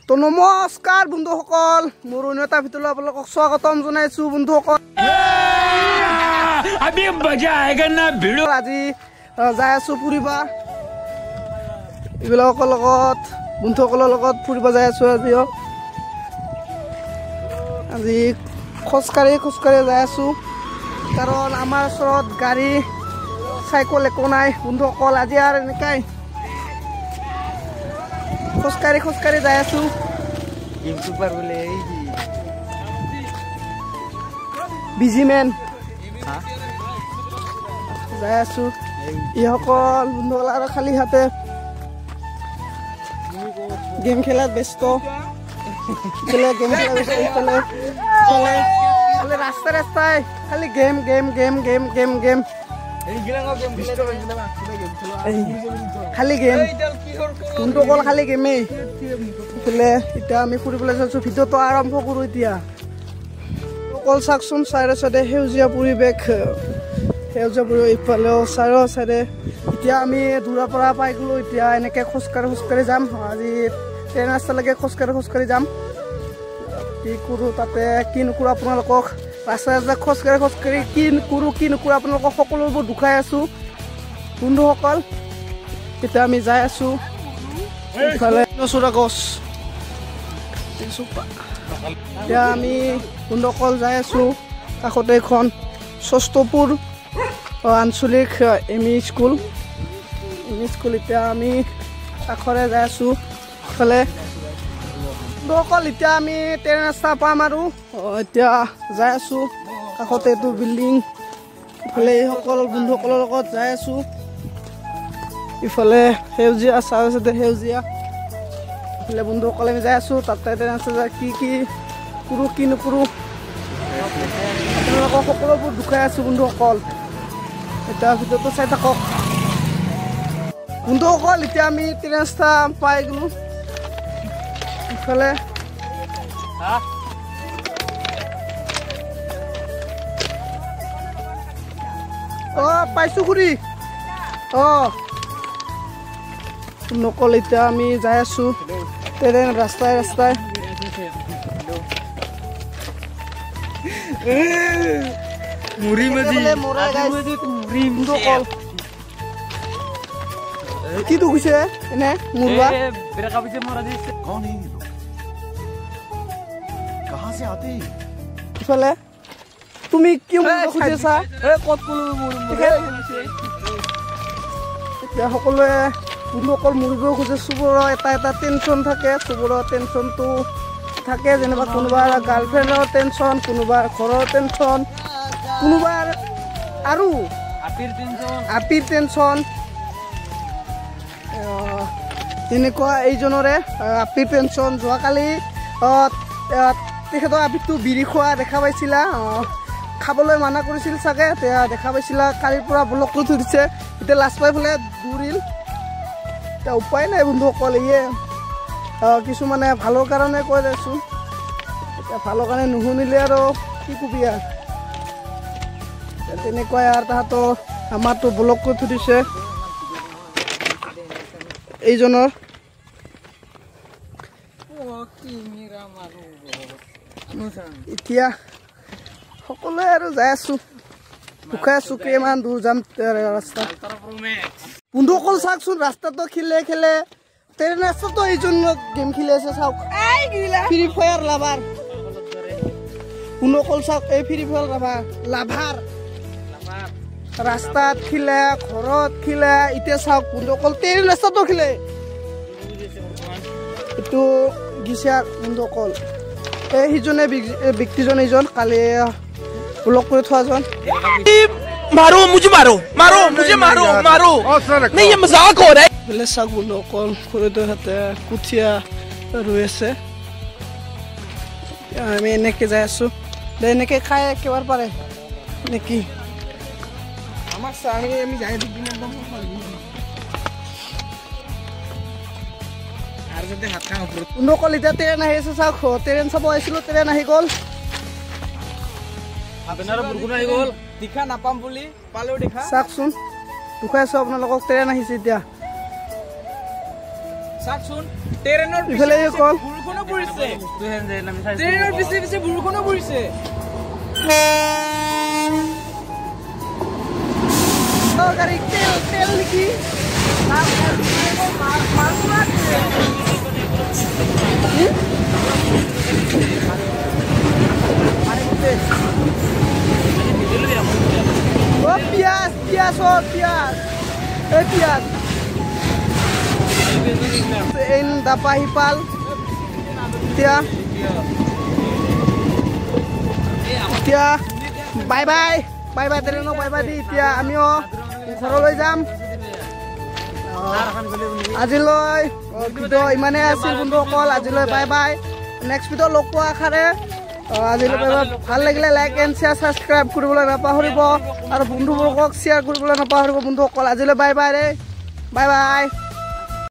তো নমস্কাৰ বন্ধুসকল মোৰ অন্য এটা ভিডিঅ'লৈ আপোনালোকক স্বাগতম জনাইছোঁ বন্ধুসকল अभी मजा आएगा ना भिड़ो আজি যাই আছোঁ ফুৰিব এইবিলাকৰ লগত বন্ধুসকলৰ লগত ফুৰিব যাই আছোঁ আজি খোজকাঢ়ি যাই আছোঁ কাৰণ আমাৰ ওচৰত গাড়ী চাইকেল একো নাই বন্ধুসকল আজি আৰু এনেকাই খোজকাঢ়ি যাই আছোঁ ইউটিউবাৰ বলে এই বিজিমেন যাই আছোঁ ইসকল বন্ধুসকল আৰু খালী হাতে গেম খেলাত ব্যস্ত ৰাস্তাই খালি গেম খালি গেম বন্ধুসকল খালি গেমেই ইফালে এতিয়া আমি ফুৰিবলৈ যাইছোঁ ভিডিঅ'টো আৰম্ভ কৰোঁ এতিয়া অকল চাওকচোন চাইডে চাইডে সেউজীয়া পৰিৱেশ ইফালেও চাইডে এতিয়া আমি দূৰৰ পৰা পাই গ'লোঁ এতিয়া এনেকৈ খোজকাঢ়ি যাম আজি ট্ৰেইন ৰাস্তালৈকে খোজকাঢ়ি যাম কি কৰোঁ তাতে কি নকৰোঁ আপোনালোকক ৰাস্তাই খোজকাঢ়ি কি নকৰোঁ আপোনালোকক সকলোবোৰ দুখাই আছোঁ বন্ধুসকল এতিয়া আমি যাই আছোঁ ইফালে নচুৰা গছ এতিয়া আমি বন্ধুসকল যাই আছোঁ কাষতে এখন ষষ্ঠপুৰ আঞ্চলিক এম ই স্কুল এতিয়া আমি কাষৰে যাই আছোঁ ইফালে বন্ধুসকল এতিয়া আমি ট্ৰেইন ৰাস্তা পাম আৰু এতিয়া যাই আছোঁ কাষতে এইটো বিল্ডিং ইফালে এইসকল বন্ধুসকলৰ লগত যাই আছোঁ ইফালে সেউজীয়া চাইডে সেউজীয়া ইফালে বন্ধুসকলে আমি যাই আছোঁ তাতে ট্ৰেইন ৰাস্তা কি কৰোঁ কি নকৰোঁ আপোনালোকক সকলোবোৰ দুখাই আছোঁ বন্ধুসকল এতিয়া ভিডিঅ'টো চাই থাকক বন্ধুসকল এতিয়া আমি ট্ৰেইন ৰাস্তা পাই গ'লোঁ ইফালে পাইছোঁ খুৰী নকল এতিয়া আমি যাই আছোঁ ট্ৰেইন ৰাস্তাই মুড়ি মেজি কি দুখিছে এনে মুরবা ब्रेक अभी से मारा दिस कौन है ये लोग कहां से आते हैं ইফালে তুমি কি মুরবা খুঁজেছা কত কলো এতিয়া সকলোৱে বন্ধুসকল মুৰিব খোজে চবৰে এটা টেনশ্যন থাকে চবৰে টেনশ্যনটো থাকে যেনিবা কোনোবাৰ গাৰ্লফ্ৰেণ্ডৰ টেনশ্যন কোনোবাৰ ঘৰৰ টেনশ্যন কোনোবাৰ আৰু আপিৰ টেনশ্যন তেনেকুৱা এইজনৰে আপিৰ টেনশ্যন যোৱাকালি তেখেতৰ আপিটো বিড়ি খোৱা দেখা পাইছিলা খাবলৈ মানা কৰিছিল চাগে দেখা পাইছিলা কালিৰ পৰা ব্লক কৰি থৈ দিছে এতিয়া লাষ্ট পাই পেলাই দৌৰিল এতিয়া উপায় নাই বন্ধুসকল ইয়ে কিছুমানে ভালৰ কাৰণে কৈ আছোঁ এতিয়া ভালৰ কাৰণে নুশুনিলে আৰু কি কবি আৰু তেনেকুৱাই আৰু তাহাঁতৰ আমাৰতো ব্লক কৰি থৈ দিছে এইজনৰ এতিয়া সকলোৱে আৰু যাই আছোঁ দুখাই আছোঁ কিমান দূৰ যাম ৰাস্তা বন্ধুসকল চাওকচোন ৰাস্তাটো খেলে ট্ৰেইন ৰাস্তাটো এইজন গেম খেলি আছে চাওক ফ্ৰী ফায়াৰ লাভাৰ বন্ধুসকল চাওক এই ফ্ৰী ফায়াৰ লাভাৰ ৰাস্তাত খেলে ঘৰত খেলে এতিয়া চাওক বন্ধুসকল ট্ৰেইন ৰাস্তাটো খেলে এইটো গিছে বন্ধুসকল এই সিজনে ব্যক্তিজন এইজন কালি ব্লক কৰি থোৱাজন मारो मुझे नहीं ये मजाक हो रहा है বেলেগ চাওক বন্ধুসকল খৰিদৰ হাতে কুঠিয়া ৰৈ আছে আমি এনেকৈ যাই আছোঁ এনেকৈ খাই একেবাৰ পাৰে নেকি আমাৰ আমি যাই দিম বন্ধুসকল এতিয়া ট্ৰেইন আহি আছে চাওক ট্ৰেইন চাব আহিছিলোঁ ট্ৰেইন আহি গ'ল দেখা নাপাম বুলি পালেও দেখা চাওকচোন দুখাই আছোঁ আপোনালোকক ট্ৰেইন আহিছে এতিয়া চাকচোন ট্ৰেইনৰ ইফালে এই কল বৰষুণো পৰিছে ট্ৰেইনৰ পিছে পিছে বৰষুণো পৰিছে গাড়ী তেল নেকি পিঁয়াজ পিঁয়াজ পিঁয়াজ এই পিঁয়াজ দাপা সিপাল এতিয়া bye bye bye bye ট্ৰেইনক bye by the এতিয়া আমিও ঘৰলৈ যাম আজিলৈ ভিডিঅ' ইমানেই আছিল বন্ধুসকল আজিলৈ বাই বাই নেক্সট ভিডিঅ' লগ পোৱা আশাৰে আজিলৈ বাই বাই ভাল লাগিলে লাইক এণ্ড শ্বেয়াৰ ছাবস্ক্ৰাইব কৰিবলৈ নাপাহৰিব আৰু বন্ধুবৰ্গক শ্বেয়াৰ কৰিবলৈ নাপাহৰিব বন্ধুসকল আজিলৈ বাই বাই দেই বাই বাই